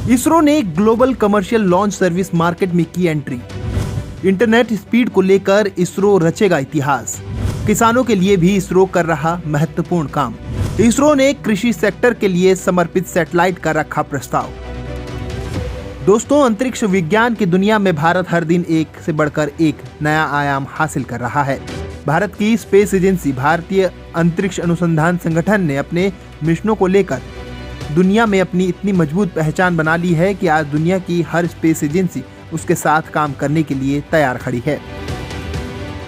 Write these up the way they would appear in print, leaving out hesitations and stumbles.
इसरो ने global commercial launch service market में की एंट्री। इंटरनेट स्पीड को लेकर इसरो रचेगा इतिहास। किसानों के लिए भी इसरो कर रहा महत्वपूर्ण काम। इसरो ने कृषि सेक्टर के लिए समर्पित सैटेलाइट का रखा प्रस्ताव। दोस्तों, अंतरिक्ष विज्ञान की दुनिया में भारत हर दिन एक से बढ़कर एक नया आयाम हासिल कर रहा है। भारत की स्पेस एजेंसी भारतीय अंतरिक्ष अनुसंधान संगठन ने अपने मिशनों को लेकर दुनिया में अपनी इतनी मजबूत पहचान बना ली है कि आज दुनिया की हर स्पेस एजेंसी उसके साथ काम करने के लिए तैयार खड़ी है।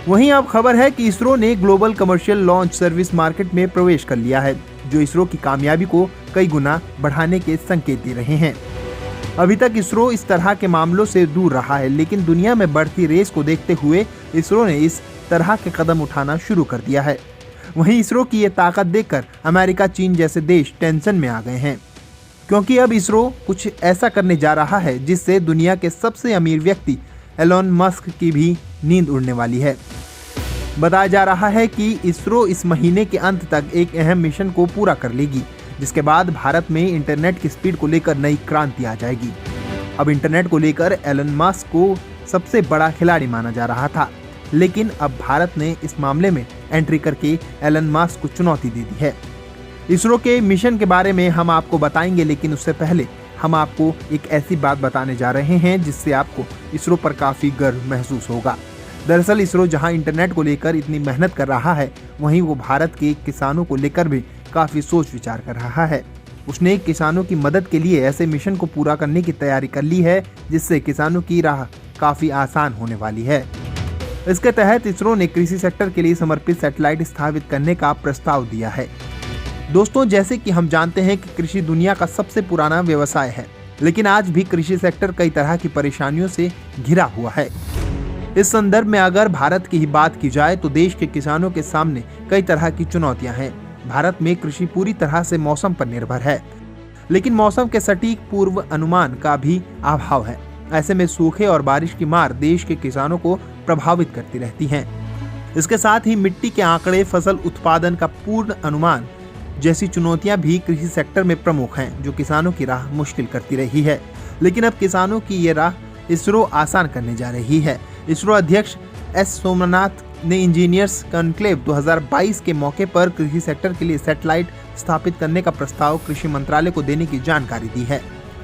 वहीं अब खबर है कि इसरो ने global commercial launch service market में प्रवेश कर लिया है, जो इसरो की कामयाबी को कई गुना बढ़ाने के संकेत दे रहे हैं। अभी तक इसरो इस तरह के मामलों से दूर रहा है, लेकिन दुनिया में बढ़ती रेस को देखते हुए इसरो ने इस तरह के कदम उठाना शुरू कर दिया है। वहीं इसरो की ये ताकत देखकर अमेरिका, चीन जैसे देश टेंशन में आ गए हैं, क्योंकि अब इसरो कुछ ऐसा करने जा रहा है जिससे दुनिया के सबसे अमीर व्यक्ति एलोन मस्क की भी नींद उड़ने वाली है। बताया जा रहा है कि इसरो इस महीने के अंत तक एक अहम मिशन को पूरा कर लेगी, जिसके बाद भारत में इंटरनेट की स्पीड को लेकर नई क्रांति आ जाएगी। अब इंटरनेट को लेकर एलोन मस्क को सबसे बड़ा खिलाड़ी माना जा रहा था, लेकिन अब भारत ने इस मामले में एंट्री करके एलन मस्क को चुनौती दे दी है। इसरो के मिशन के बारे में हम आपको बताएंगे, लेकिन उससे पहले हम आपको एक ऐसी बात बताने जा रहे हैं जिससे आपको इसरो पर काफी गर्व महसूस होगा। दरअसल इसरो जहां इंटरनेट को लेकर इतनी मेहनत कर रहा है, वहीं वो भारत के किसानों को लेकर भी काफी सोच विचार कर रहा है। उसने किसानों की मदद के लिए ऐसे मिशन को पूरा करने की तैयारी कर ली है, जिससे किसानों की राह काफी आसान होने वाली है। इसके तहत इसरो ने कृषि सेक्टर के लिए समर्पित सैटेलाइट स्थापित करने का प्रस्ताव दिया है। दोस्तों, जैसे कि हम जानते हैं कि कृषि दुनिया का सबसे पुराना व्यवसाय है, लेकिन आज भी कृषि सेक्टर कई तरह की परेशानियों से घिरा हुआ है। इस संदर्भ में अगर भारत की ही बात की जाए तो देश के किसानों के सामने कई तरह की चुनौतियां हैं। भारत में कृषि पूरी तरह से मौसम पर निर्भर है, लेकिन मौसम के सटीक पूर्व अनुमान का भी अभाव है। ऐसे में सूखे और बारिश की मार देश के किसानों को प्रभावित करती रहती हैं। इसके साथ ही मिट्टी के आंकड़े, फसल उत्पादन का पूर्ण अनुमान जैसी चुनौतियां भी कृषि सेक्टर में प्रमुख हैं, जो किसानों की राह मुश्किल करती रही है। लेकिन अब किसानों की ये राह इसरो आसान करने जा रही है। इसरो अध्यक्ष एस सोमनाथ ने इंजीनियर्स कॉन्क्लेव 2022 के मौके पर कृषि सेक्टर के लिए सैटेलाइट स्थापित करने का प्रस्ताव कृषि मंत्रालय को देने की जानकारी दी है।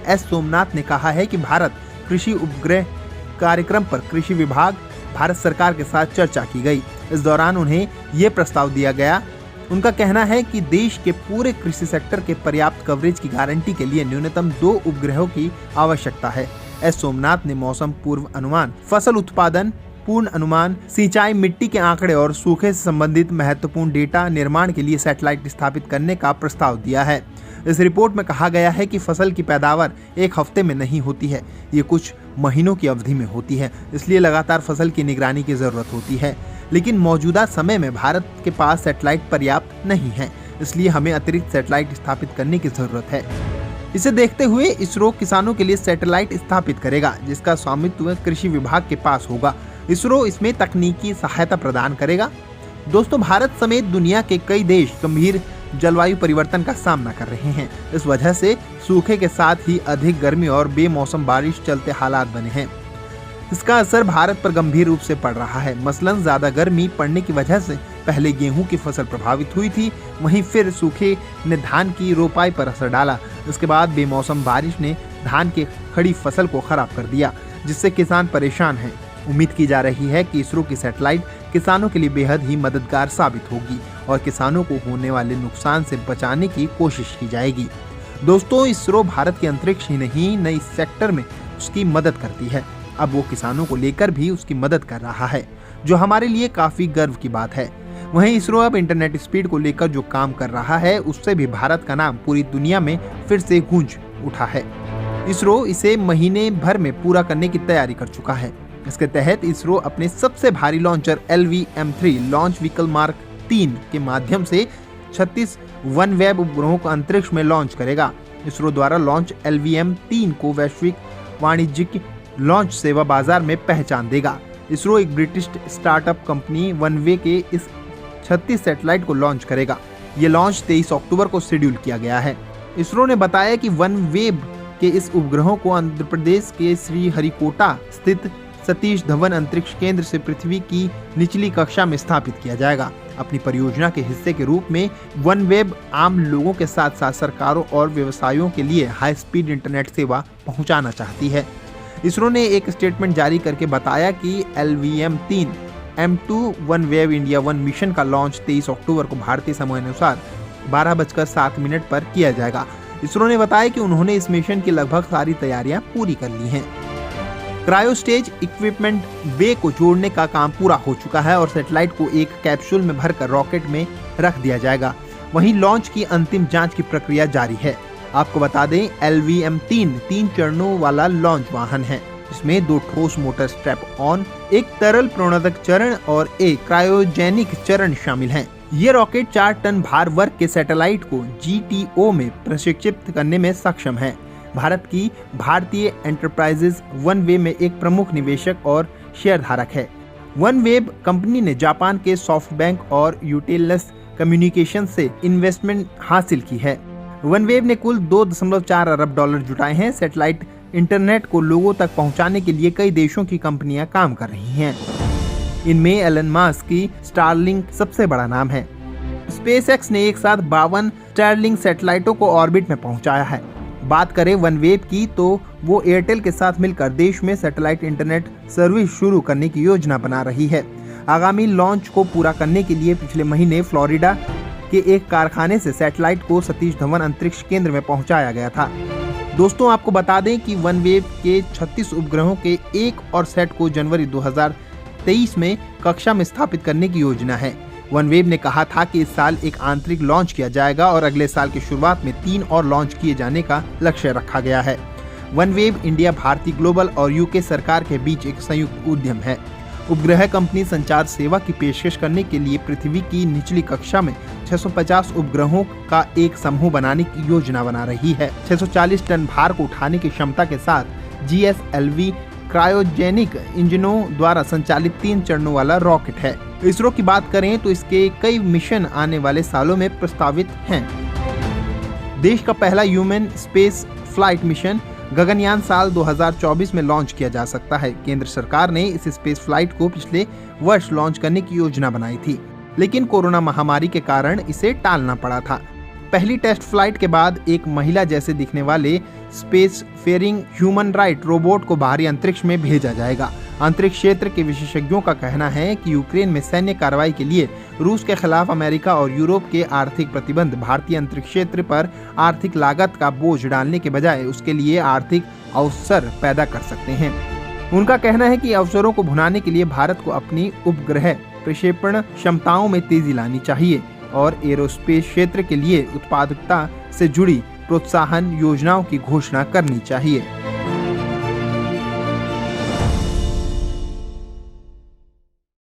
एस सोमनाथ ने कहा है कि भारत कृषि उपग्रह कार्यक्रम पर कृषि विभाग, भारत सरकार के साथ चर्चा की गई। इस दौरान उन्हें ये प्रस्ताव दिया गया। उनका कहना है कि देश के पूरे कृषि सेक्टर के पर्याप्त कवरेज की गारंटी के लिए न्यूनतम 2 उपग्रहों की आवश्यकता है। एस सोमनाथ ने मौसम पूर्व अनुमान, फसल उत्पादन पूर्ण अनुमान, सिंचाई, मिट्टी के आंकड़े और सूखे से संबंधित महत्वपूर्ण डेटा निर्माण के लिए सैटेलाइट स्थापित करने का प्रस्ताव दिया है। इस रिपोर्ट में कहा गया है कि फसल की पैदावार एक हफ्ते में नहीं होती है, ये कुछ महीनों की अवधि में होती है, इसलिए लगातार फसल की निगरानी की जरूरत होती है। लेकिन मौजूदा समय में भारत के पास सैटेलाइट पर्याप्त नहीं है, इसलिए हमें अतिरिक्त सैटेलाइट स्थापित करने की जरूरत है। इसे देखते हुए इसरो किसानों के लिए सैटेलाइट स्थापित करेगा, जिसका स्वामित्व कृषि विभाग के पास होगा। इसरो इसमें तकनीकी सहायता प्रदान करेगा। दोस्तों, भारत समेत दुनिया के कई देश गंभीर जलवायु परिवर्तन का सामना कर रहे हैं। इस वजह से सूखे के साथ ही अधिक गर्मी और बेमौसम बारिश चलते हालात बने हैं। इसका असर भारत पर गंभीर रूप से पड़ रहा है। मसलन ज्यादा गर्मी पड़ने की वजह से पहले गेहूं की फसल प्रभावित हुई थी, वहीं फिर सूखे ने धान की रोपाई पर असर डाला। इसके बाद बेमौसम बारिश ने धान की खड़ी फसल को खराब कर दिया, जिससे किसान परेशान हैं। उम्मीद की जा रही है कि इसरो की सैटेलाइट किसानों के लिए बेहद ही मददगार साबित होगी और किसानों को होने वाले नुकसान से बचाने की कोशिश की जाएगी। दोस्तों, इसरो भारत के अंतरिक्ष ही नहीं, नई सेक्टर में उसकी मदद करती है। अब वो किसानों को लेकर भी उसकी मदद कर रहा है, जो हमारे लिए काफी गर्व की बात है। वहीं इसरो अब इंटरनेट स्पीड को लेकर जो काम कर रहा है, उससे भी भारत का नाम पूरी दुनिया में फिर से गूंज उठा है। इसरो इसे महीने भर में पूरा करने की तैयारी कर चुका है। इसके तहत इसरो अपने सबसे भारी launcher LVM-3 launch vehicle mark 3 के माध्यम से 36 OneWeb उपग्रहों को अंतरिक्ष में लॉन्च करेगा। इसरो द्वारा लॉन्च LVM-3 को वैश्विक वाणिज्यिक लॉन्च सेवा बाजार में पहचान देगा। इसरो एक ब्रिटिश स्टार्टअप कंपनी OneWeb के इस 36 सैटेलाइट को लॉन्च करेगा। ये लॉन्च 23 अक्टूबर को शेड्यूल किया गया है। इसरो ने बताया कि OneWeb के इस उपग्रहों को आंध्र प्रदेश के श्रीहरिकोटा स्थित सतीश धवन अंतरिक्ष केंद्र से पृथ्वी की निचली कक्षा में स्थापित किया जाएगा। अपनी परियोजना के हिस्से के रूप में वनवेब आम लोगों के साथ साथ सरकारों और व्यवसायों के लिए हाई स्पीड इंटरनेट सेवा पहुंचाना चाहती है। इसरो ने एक स्टेटमेंट जारी करके बताया कि LVM-3 M2 OneWeb India 1 mission का लॉन्च 23 अक्टूबर को भारतीय समय अनुसार 12:07 पर किया जाएगा। इसरो ने बताया कि उन्होंने इस मिशन की लगभग सारी तैयारियां पूरी कर ली हैं। क्रायोस्टेज इक्विपमेंट बे को जोड़ने का काम पूरा हो चुका है और सैटेलाइट को एक कैप्सूल में भरकर रॉकेट में रख दिया जाएगा। वहीं लॉन्च की अंतिम जांच की प्रक्रिया जारी है। आपको बता दें, LVM-3 3 चरणों वाला लॉन्च वाहन है, जिसमें 2 ठोस मोटर स्ट्रैप ऑन, एक तरल प्रणोदक चरण और एक क्रायोजेनिक चरण शामिल हैं। ये रॉकेट 4 टन भार वर्ग के सैटेलाइट को GTO में प्रशिक्षित करने में सक्षम है। भारत की भारतीय एंटरप्राइजेज वनवेब में एक प्रमुख निवेशक और शेयरधारक है। वनवेब कंपनी ने जापान के सॉफ्टबैंक और यूटेलस कम्युनिकेशन से इन्वेस्टमेंट हासिल की है। वनवेब ने कुल $2.4 अरब जुटाए हैं। सैटेलाइट इंटरनेट को लोगों तक पहुंचाने के लिए कई देशों की कंपनियां काम कर रही हैं। इनमें एलन मास्क की स्टारलिंक सबसे बड़ा नाम है। स्पेसएक्स ने एक साथ 52 स्टारलिंक सैटेलाइटों को ऑर्बिट में पहुंचाया है। बात करें वनवेब की तो वो एयरटेल के साथ मिलकर देश में सैटेलाइट इंटरनेट सर्विस शुरू करने की योजना बना रही है। आगामी लॉन्च को पूरा करने के लिए पिछले महीने फ्लोरिडा के एक कारखाने से सैटेलाइट को सतीश धवन अंतरिक्ष केंद्र में पहुंचाया गया था। दोस्तों, आपको बता दें कि वनवेब के 36 उपग्रहों के एक और सेट को जनवरी 2023 में कक्षा में स्थापित करने की योजना है। वनवेब ने कहा था कि इस साल एक आंतरिक लॉन्च किया जाएगा और अगले साल की शुरुआत में 3 और लॉन्च किए जाने का लक्ष्य रखा गया है। वनवेब इंडिया, भारतीय ग्लोबल और UK सरकार के बीच एक संयुक्त उद्यम है। उपग्रह कंपनी संचार सेवा की पेशकश करने के लिए पृथ्वी की निचली कक्षा में 650 उपग्रहों का एक समूह बनाने की योजना बना रही है। 640 टन भार को उठाने की क्षमता के साथ GSLV क्रायोजेनिक इंजनों द्वारा संचालित 3 चरणों वाला रॉकेट है। इसरो की बात करें तो इसके कई मिशन आने वाले सालों में प्रस्तावित हैं। देश का पहला human space flight mission Gaganyaan साल 2024 में लॉन्च किया जा सकता है। केंद्र सरकार ने इस स्पेस फ्लाइट को पिछले वर्ष लॉन्च करने की योजना बनाई थी, लेकिन कोरोना महामारी के कारण इसे टालना पड़ा था। पहली टेस्ट फ्लाइट के बाद एक महिला जैसे दिखने वाले space faring humanoid robot को बाहरी अंतरिक्ष में भेजा जाएगा। अंतरिक्ष क्षेत्र के विशेषज्ञों का कहना है कि यूक्रेन में सैन्य कार्रवाई के लिए रूस के खिलाफ अमेरिका और यूरोप के आर्थिक प्रतिबंध भारतीय अंतरिक्ष क्षेत्र पर आर्थिक लागत का बोझ डालने के बजाय उसके लिए आर्थिक अवसर पैदा कर सकते हैं। उनका कहना है कि अवसरों को भुनाने के लिए भारत को अपनी उपग्रह प्रक्षेपण क्षमताओं में तेजी लानी चाहिए और एरोस्पेस क्षेत्र के लिए उत्पादकता से जुड़ी प्रोत्साहन योजनाओं की घोषणा करनी चाहिए।